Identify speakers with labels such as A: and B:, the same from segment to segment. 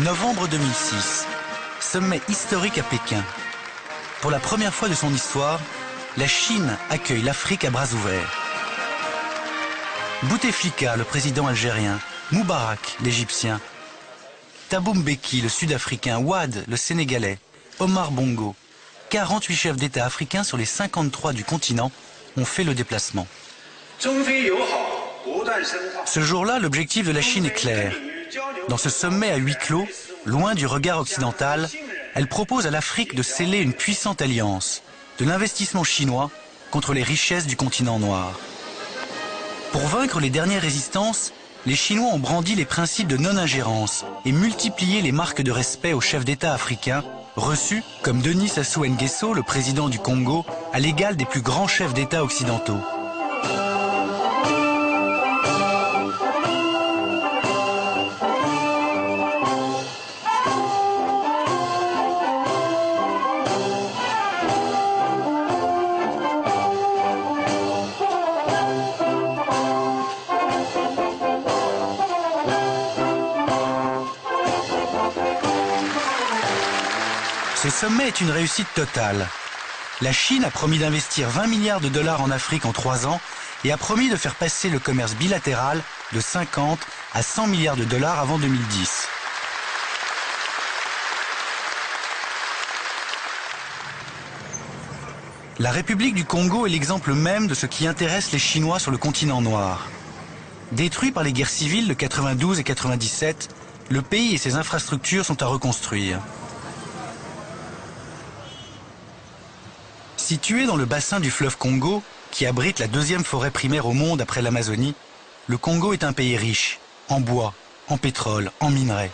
A: Novembre 2006, sommet historique à Pékin. Pour la première fois de son histoire, la Chine accueille l'Afrique à bras ouverts. Bouteflika, le président algérien, Moubarak, l'Égyptien, Thabo Mbeki, le Sud-Africain, Wade, le Sénégalais, Omar Bongo, 48 chefs d'État africains sur les 53 du continent ont fait le déplacement. Ce jour-là, l'objectif de la Chine est clair. Dans ce sommet à huis clos, loin du regard occidental, elle propose à l'Afrique de sceller une puissante alliance, de l'investissement chinois contre les richesses du continent noir. Pour vaincre les dernières résistances, les Chinois ont brandi les principes de non-ingérence et multiplié les marques de respect aux chefs d'État africains, reçus comme Denis Sassou Nguesso, le président du Congo, à l'égal des plus grands chefs d'État occidentaux. Ce sommet est une réussite totale. La Chine a promis d'investir 20 milliards de dollars en Afrique en 3 ans et a promis de faire passer le commerce bilatéral de 50 à 100 milliards de dollars avant 2010. La République du Congo est l'exemple même de ce qui intéresse les Chinois sur le continent noir. Détruit par les guerres civiles de 92 et 97, le pays et ses infrastructures sont à reconstruire. Situé dans le bassin du fleuve Congo, qui abrite la deuxième forêt primaire au monde après l'Amazonie, le Congo est un pays riche, en bois, en pétrole, en minerais.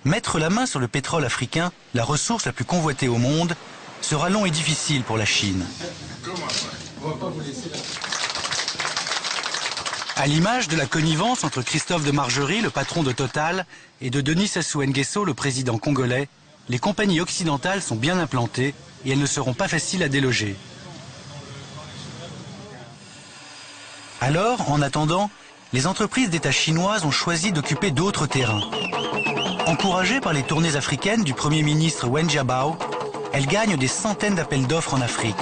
A: Mettre la main sur le pétrole africain, la ressource la plus convoitée au monde, sera long et difficile pour la Chine. À l'image de la connivence entre Christophe de Margerie, le patron de Total, et de Denis Sassou Nguesso, le président congolais, les compagnies occidentales sont bien implantées et elles ne seront pas faciles à déloger. Alors, en attendant, les entreprises d'État chinoises ont choisi d'occuper d'autres terrains. Encouragées par les tournées africaines du Premier ministre Wen Jiabao, elles gagnent des centaines d'appels d'offres en Afrique.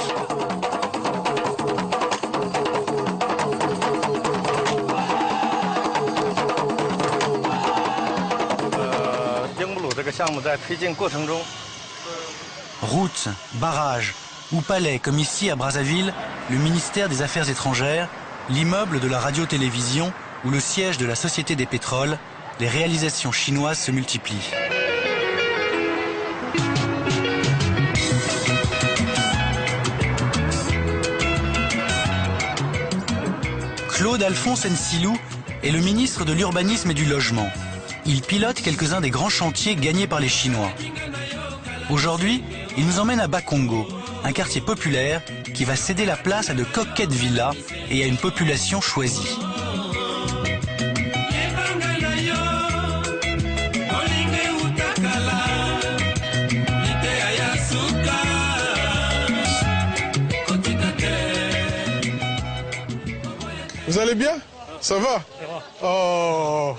A: Routes, barrages ou palais, comme ici à Brazzaville, le ministère des Affaires étrangères, l'immeuble de la radio-télévision ou le siège de la Société des pétroles, les réalisations chinoises se multiplient. Claude Alphonse Nsilou est le ministre de l'Urbanisme et du Logement. Il pilote quelques-uns des grands chantiers gagnés par les Chinois. Aujourd'hui, il nous emmène à Bakongo, un quartier populaire qui va céder la place à de coquettes villas et à une population choisie.
B: Vous allez bien? Ça va? Oh.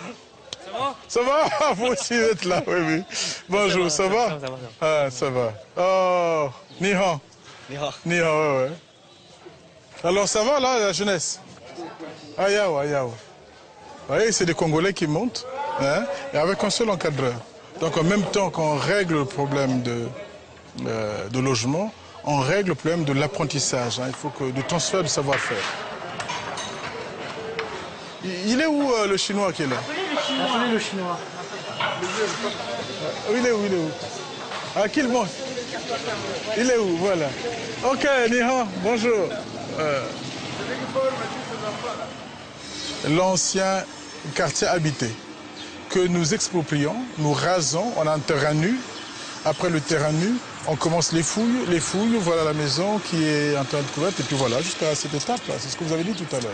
B: Ça va? Vous aussi êtes là, oui, oui. Bonjour, ça va? Ah, ça va. Oh, ni hao. Ni hao. Ni hao, ouais, ouais. Alors, ça va, là, la jeunesse? Ayao, ayao. Vous voyez, c'est des Congolais qui montent, hein, et avec un seul encadreur. Donc, en même temps qu'on règle le problème de logement, on règle le problème de l'apprentissage. Hein. Il faut que de transfert de savoir-faire. Il est où le Chinois qui est là?
C: Appelez le Chinois.
B: Il est où? Il est où? Ah, qu'il monte? Il est où? Voilà. Ok, ni hao, bonjour. L'ancien quartier habité que nous exproprions, nous rasons, on a un terrain nu. Après le terrain nu, on commence les fouilles, voilà la maison qui est en train de couverte, et puis voilà, jusqu'à cette étape-là. C'est ce que vous avez dit tout à l'heure.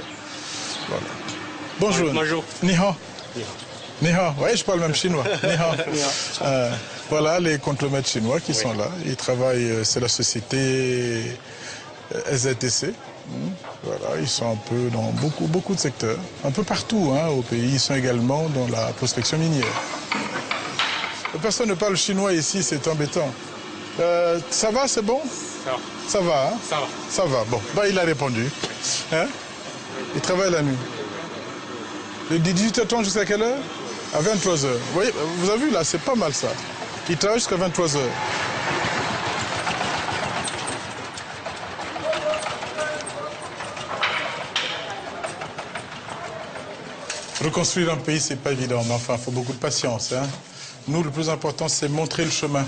B: Voilà. Bonjour.
C: Bonjour.
B: Ni hao. Ni hao. Oui, je parle même chinois. Ni hao. Voilà les contremaîtres chinois qui sont là. Ils travaillent, c'est la société SZTC. Voilà, ils sont un peu dans beaucoup de secteurs, un peu partout hein, au pays. Ils sont également dans la prospection minière. Personne ne parle chinois ici, c'est embêtant. Ça va, c'est bon?
C: Ça va.
B: Ça va, hein?
C: Ça va.
B: Ça va, bon. Bah, il a répondu. Hein? Il travaille la nuit. De 18h30 jusqu'à quelle heure? À 23h. Vous voyez, vous avez vu là, c'est pas mal ça. Il travaille jusqu'à 23h. Reconstruire un pays, c'est pas évident, mais enfin, il faut beaucoup de patience. Hein. Nous, le plus important, c'est montrer le chemin.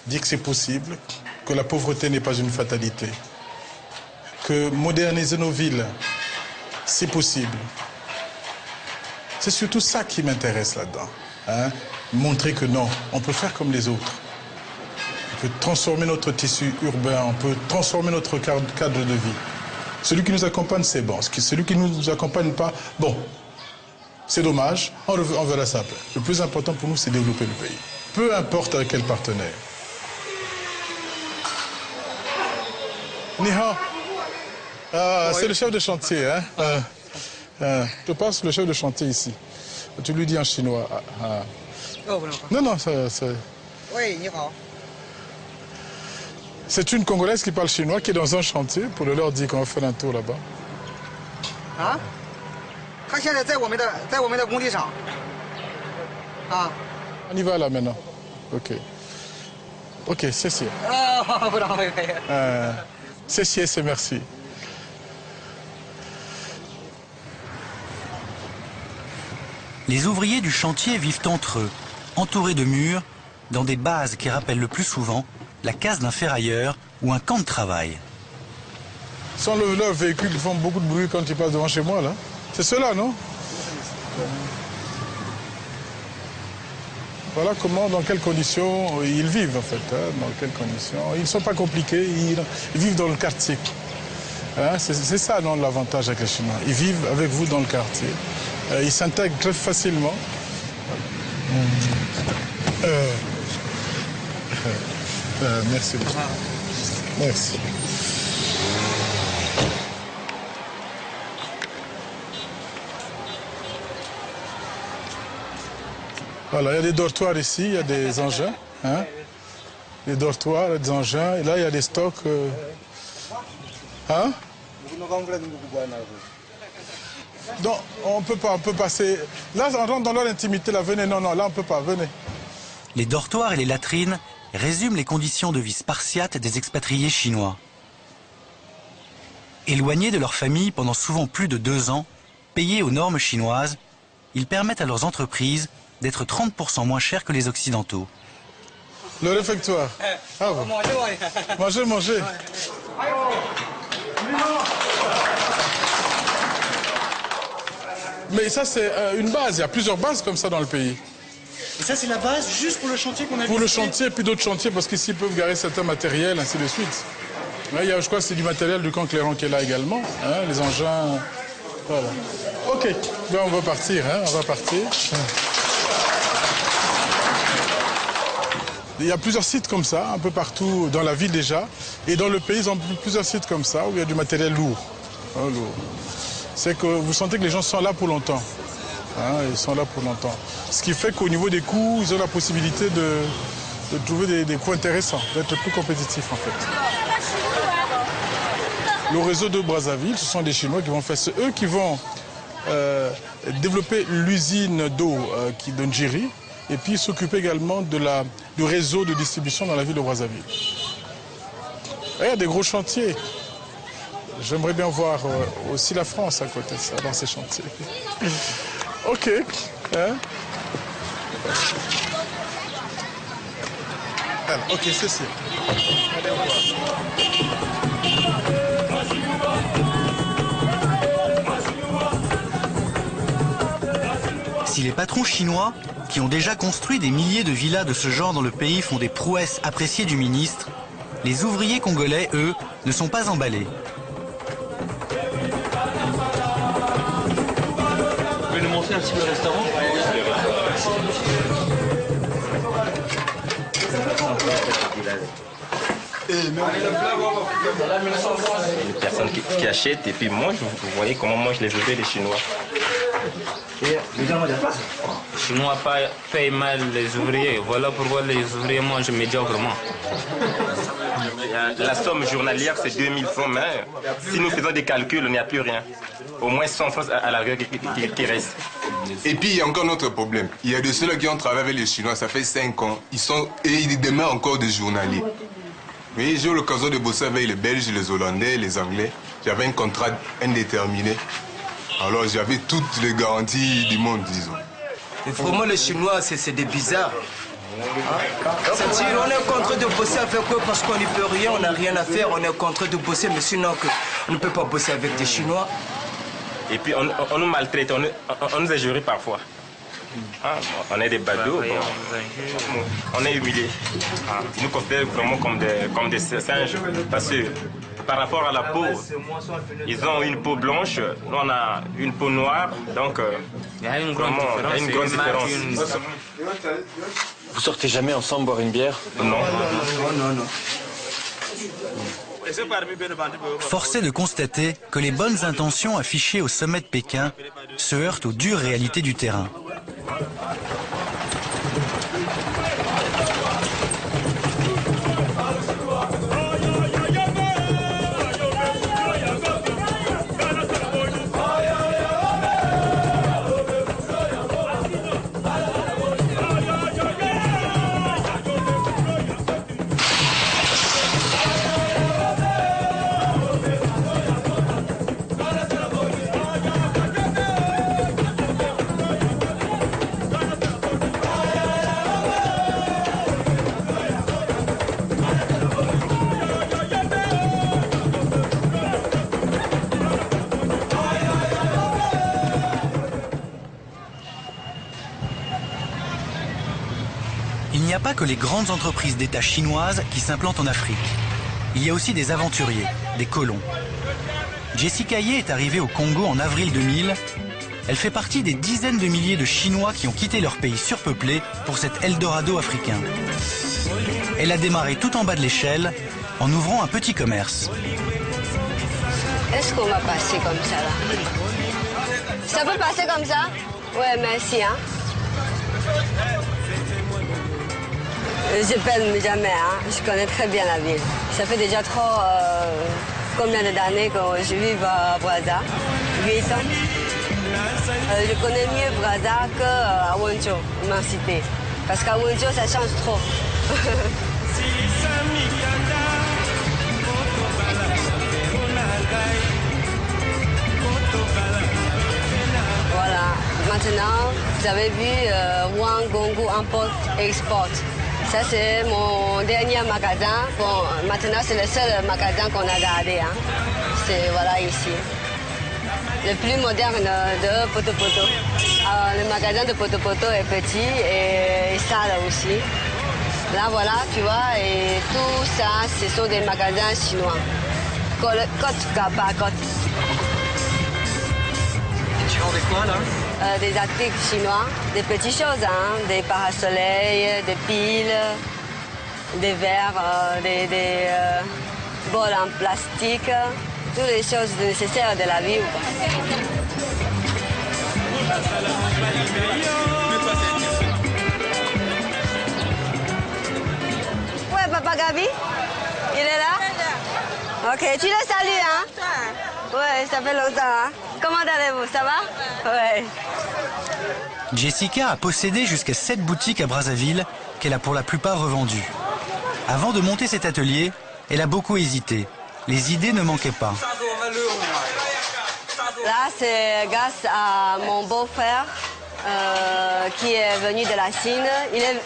B: Dire que c'est possible, que la pauvreté n'est pas une fatalité. Que moderniser nos villes, c'est possible. C'est surtout ça qui m'intéresse là-dedans. Hein. Montrer que non, on peut faire comme les autres. On peut transformer notre tissu urbain, on peut transformer notre cadre de vie. Celui qui nous accompagne, c'est bon. Celui qui ne nous accompagne pas, bon. C'est dommage, on verra ça après. Le plus important pour nous, c'est développer le pays. Peu importe avec quel partenaire. Ni hao. C'est le chef de chantier. Hein? Je passe le chef de chantier ici. Tu lui dis en chinois. Non, c'est...
D: Oui, ni hao.
B: C'est une Congolaise qui parle chinois qui est dans un chantier pour leur dire qu'on va faire un tour là-bas.
D: Hein? 他现在在我们的工地上，啊。
B: On y va là maintenant. Ok. Ok, c'est sûr.
D: 啊，不能可以。
B: C'est sûr, c'est merci.
A: Les ouvriers du chantier vivent entre eux, entourés de murs, dans des bases qui rappellent le plus souvent la case d'un ferrailleur ou un camp de travail.
B: Ce sont leurs véhicules qui font beaucoup de bruit quand ils passent devant chez moi là. C'est ceux-là, non? Voilà comment, dans quelles conditions ils vivent en fait. Hein, dans quelles conditions. Ils ne sont pas compliqués, ils vivent dans le quartier. Hein, c'est ça non, l'avantage avec les Chinois. Ils vivent avec vous dans le quartier. Ils s'intègrent très facilement. Merci beaucoup. Merci. Voilà, il y a des dortoirs ici, il y a des engins. Hein? Des dortoirs, des engins. Et là, il y a des stocks. Hein? Non, on peut pas, on peut passer. Là, on rentre dans leur intimité, là, venez. Non, là, on peut pas, venez.
A: Les dortoirs et les latrines résument les conditions de vie spartiates des expatriés chinois. Éloignés de leur famille pendant souvent plus de 2 ans, payés aux normes chinoises, ils permettent à leurs entreprises d'être 30% moins chers que les Occidentaux.
B: Le réfectoire. Ah bon. Mangez. Mais ça, c'est une base. Il y a plusieurs bases comme ça dans le pays.
E: Et ça, c'est la base juste pour le chantier qu'on a
B: Pour le chantier et puis d'autres chantiers, parce qu'ici, ils peuvent garer certains matériels, ainsi de suite. Là, il y a, je crois que c'est du matériel du camp Clairon qui est là également. Hein, les engins. Voilà. OK. Ben, on va partir. Hein, on va partir. Il y a plusieurs sites comme ça, un peu partout dans la ville déjà. Et dans le pays, ils ont plusieurs sites comme ça, où il y a du matériel lourd. Hein, lourd. C'est que vous sentez que les gens sont là pour longtemps. Hein, ils sont là pour longtemps. Ce qui fait qu'au niveau des coûts, ils ont la possibilité de trouver des coûts intéressants, d'être plus compétitifs en fait. Le réseau de Brazzaville, ce sont des Chinois qui vont faire. C'est eux qui vont développer l'usine d'eau de Njiri. Et puis s'occuper également du réseau de distribution dans la ville de Brazzaville. Il y a des gros chantiers. J'aimerais bien voir aussi la France à côté de ça, dans ces chantiers. OK. Hein? Alors, OK, c'est ça. Allez, au revoir.
A: Si les patrons chinois, qui ont déjà construit des milliers de villas de ce genre dans le pays, font des prouesses appréciées du ministre, les ouvriers congolais, eux, ne sont pas emballés.
C: Vous pouvez nous montrer un petit peu le restaurant?
F: Les personnes qui achètent, et puis moi, vous voyez comment moi je les ouvriers les Chinois.
C: Les Chinois payent mal les ouvriers. Voilà pourquoi les ouvriers mangent médiocrement.
F: La somme journalière, c'est 2000 francs, mais si nous faisons des calculs, il n'y a plus rien. Au moins 100 francs à la rigueur qui reste.
G: Et puis, il y a encore un autre problème. Il y a de ceux-là qui ont travaillé avec les Chinois, ça fait 5 ans. Et ils demeurent encore des journaliers. Oui, j'ai eu l'occasion de bosser avec les Belges, les Hollandais, les Anglais. J'avais un contrat indéterminé. Alors, j'avais toutes les garanties du monde, disons.
H: Et vraiment, les Chinois, c'est des bizarres. C'est-à-dire, on est contre de bosser avec eux parce qu'on n'y peut rien, on n'a rien à faire, on est contre de bosser, mais sinon, on ne peut pas bosser avec des Chinois.
F: Et puis, on nous maltraite, on nous injurie parfois. On est des badauds, on est humiliés. Ils nous considèrent vraiment comme des singes, parce que par rapport à la peau, ils ont une peau blanche, nous on a une peau noire, donc
C: il y a une grande différence.
I: Vous sortez jamais ensemble boire une bière?
F: Non.
A: Force est de constater que les bonnes intentions affichées au sommet de Pékin se heurtent aux dures réalités du terrain. Il n'y a pas que les grandes entreprises d'État chinoises qui s'implantent en Afrique. Il y a aussi des aventuriers, des colons. Jessica Ye est arrivée au Congo en avril 2000. Elle fait partie des dizaines de milliers de Chinois qui ont quitté leur pays surpeuplé pour cet Eldorado africain. Elle a démarré tout en bas de l'échelle en ouvrant un petit commerce.
J: Est-ce qu'on va passer comme ça là? Ça peut passer comme ça? Ouais, merci hein. Je peine jamais, hein. Je connais très bien la ville. Ça fait déjà trop combien d'années que je vis à Brazza? 8 ans. Je connais mieux Brazza qu'à Wenzhou, ma cité. Parce qu'à Wenzhou, ça change trop. Voilà. Maintenant, vous avez vu Wang Gongo Import et Export. Ça, c'est mon dernier magasin. Bon, maintenant, c'est le seul magasin qu'on a gardé. Hein. C'est, voilà, ici. Le plus moderne de Poto Poto. Le magasin de Poto Poto est petit et sale aussi. Là, voilà, tu vois, et tout ça, ce sont des magasins chinois. Côte par côte.
E: Tu vendais quoi, là?
J: Des articles chinois, des petites choses, hein, des parasoleils, des piles, des verres, des bols en plastique, toutes les choses nécessaires de la vie. Ouais, Papa Gabi, il est là? Ok, tu le salues, hein? Ouais, ça fait longtemps, hein? Comment allez-vous, ça va? Ouais.
A: Jessica a possédé jusqu'à 7 boutiques à Brazzaville qu'elle a pour la plupart revendues. Avant de monter cet atelier, elle a beaucoup hésité. Les idées ne manquaient pas.
J: Là, c'est grâce à mon beau-frère qui est venu de la Chine. Il est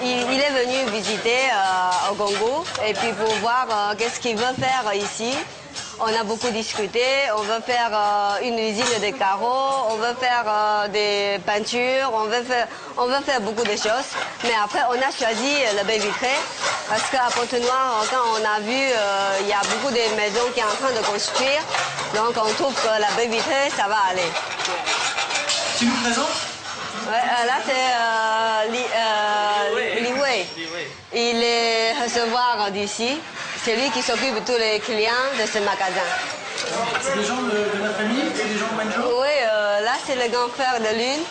J: venu visiter au Congo et puis pour voir qu'est-ce qu'il veut faire ici. On a beaucoup discuté, on veut faire une usine de carreaux, on veut faire des peintures, on veut faire beaucoup de choses. Mais après, on a choisi le baie vitrée parce qu'à Pointe-Noire, quand on a vu, il y a beaucoup de maisons qui sont en train de construire. Donc on trouve que la baie vitrée, ça va aller.
E: Tu nous présentes?
J: Ouais, là, c'est Li Wei. Il est recevoir d'ici. C'est lui qui s'occupe de tous les clients de ce magasin.
A: C'est des gens de ma famille? C'est des gens de Manjo?
J: Oui, là c'est le grand frère de l'une,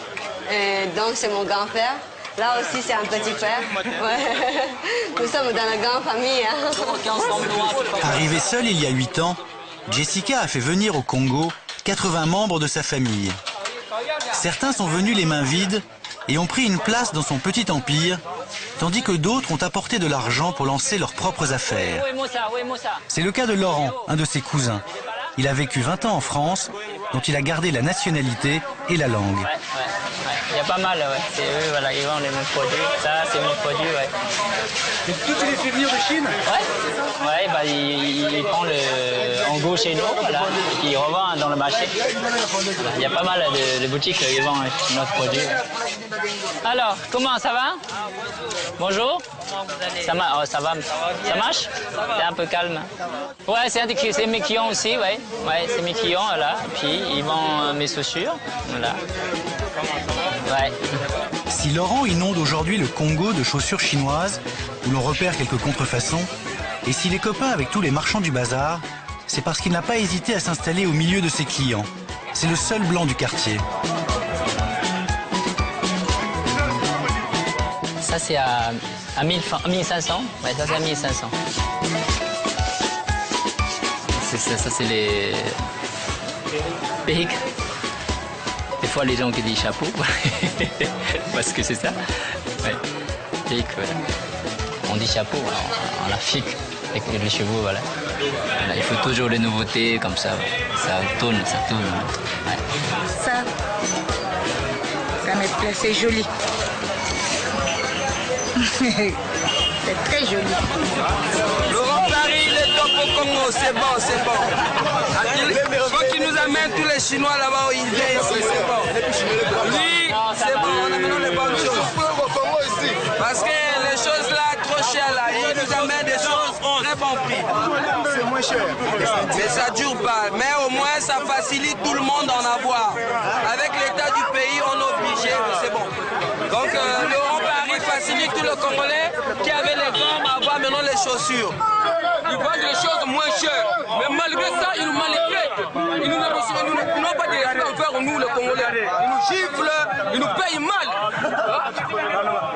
J: et donc c'est mon grand frère. Là aussi c'est un petit frère. Ouais. Nous sommes dans la grande famille. Hein.
A: Arrivée seule il y a 8 ans, Jessica a fait venir au Congo 80 membres de sa famille. Certains sont venus les mains vides et ont pris une place dans son petit empire, tandis que d'autres ont apporté de l'argent pour lancer leurs propres affaires. C'est le cas de Laurent, un de ses cousins. Il a vécu 20 ans en France, dont il a gardé la nationalité et la langue.
K: Il y a pas mal, ouais. C'est eux, voilà, ils vendent les mêmes produits. Ça, c'est mes produits, ouais.
A: Et tout, tu les fais venir de Chine?
K: Ouais. Ouais, bah, ils prennent le Ango chez nous, voilà, et puis ils revendent dans le marché. Il y a pas mal de boutiques qui vendent notre produit. Alors, comment ça va? Bonjour. Ça va, ça marche? C'est un peu calme. Ouais, c'est mes clients aussi, ouais. Ouais, c'est mes clients, voilà. Et puis, ils vendent mes chaussures, voilà. Ouais.
A: Si Laurent inonde aujourd'hui le Congo de chaussures chinoises, où l'on repère quelques contrefaçons, et s'il est copain avec tous les marchands du bazar, c'est parce qu'il n'a pas hésité à s'installer au milieu de ses clients. C'est le seul blanc du quartier.
K: Ça, c'est à 1500. Ouais, ça, c'est à 1500. Ça, c'est les pics. Des fois, les gens qui disent chapeau, parce que c'est ça. Ouais. Pic, voilà. On dit chapeau en Afrique, avec les chevaux, voilà. Voilà. Il faut toujours les nouveautés, comme ça. Ça tourne, ça tourne. Ouais.
L: Ça me plaît, c'est joli. C'est très joli.
H: Laurent Paris, il est top au Congo, c'est bon, c'est bon. Quand il nous amène tous les Chinois là-bas où il vient ici, c'est bon. Lui, c'est bon, on amène les bonnes choses. Parce que les choses là, trop chères là, il nous amène des choses très bon prix.
B: C'est moins cher.
H: Mais ça dure pas. Mais au moins, ça facilite tout le monde d'en avoir. Avec l'état du pays, on est obligé, c'est bon. Donc, Laurent Paris facilite tout le Congolais qui avait les gommes à avoir maintenant les chaussures.
M: Ils vendent les choses moins chères. Mais malgré ça, ils nous maltraitent. Ils n'ont pas de respect envers nous, les Congolais. Ils nous giflent, ils nous payent mal.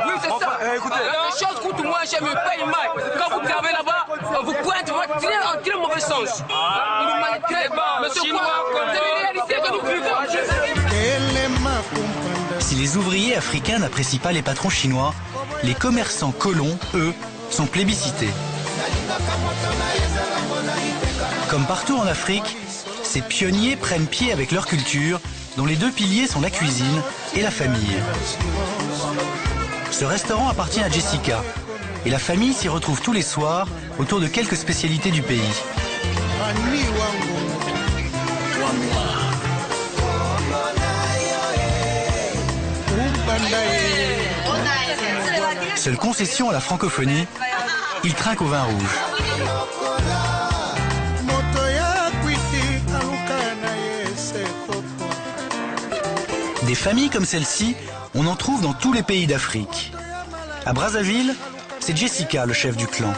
M: Oui, c'est ça.
B: Écoutez.
M: Les choses coûtent moins cher, mais ils payent mal. Quand vous travaillez là-bas, on vous pointe en très mauvais sens. Ils nous maltraitent. Mais c'est quoi? C'est la réalité que nous vivons.
A: Si les ouvriers africains n'apprécient pas les patrons chinois, les commerçants colons, eux, sont plébiscités. Comme partout en Afrique, ces pionniers prennent pied avec leur culture, dont les deux piliers sont la cuisine et la famille. Ce restaurant appartient à Jessica, et la famille s'y retrouve tous les soirs autour de quelques spécialités du pays. Seule concession à la francophonie, il trinque au vin rouge. Des familles comme celle-ci, on en trouve dans tous les pays d'Afrique. À Brazzaville, c'est Jessica, le chef du clan.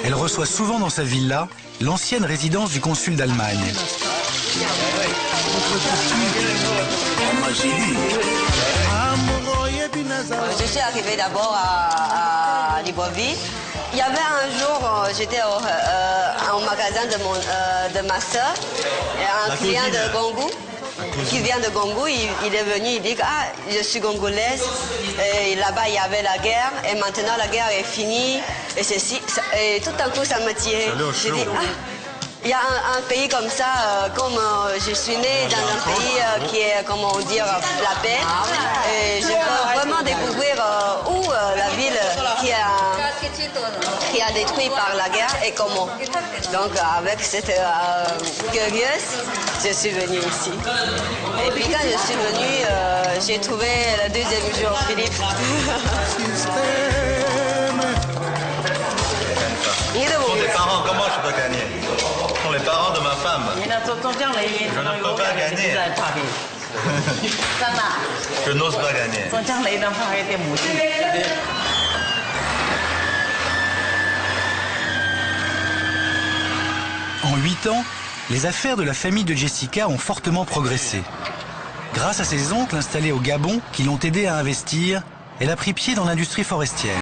A: Elle reçoit souvent dans sa villa l'ancienne résidence du consul d'Allemagne.
J: Je suis arrivée d'abord à Libreville. Il y avait un jour, j'étais au magasin de ma soeur, un client de Gongou, qui vient de Gongou, il est venu, il dit « Ah, je suis congolaise, et là-bas il y avait la guerre, et maintenant la guerre est finie, et ceci. » Et tout d'un coup ça m'a tiré. J'ai dit « Ah, il y a un pays comme ça, comme je suis née dans un pays qui est, comment dire, la paix. Et je veux vraiment découvrir où la ville qui a détruit par la guerre et comment. Donc avec cette curieuse, je suis venue ici. Et puis quand je suis venue, j'ai trouvé le deuxième jour Philippe.
N: Pour tes parents, comment je peux gagner? Pour les parents de ma femme. Je ne peux pas gagner. Je n'ose pas gagner.
A: 8 ans, les affaires de la famille de Jessica ont fortement progressé. Grâce à ses oncles installés au Gabon qui l'ont aidé à investir, elle a pris pied dans l'industrie forestière.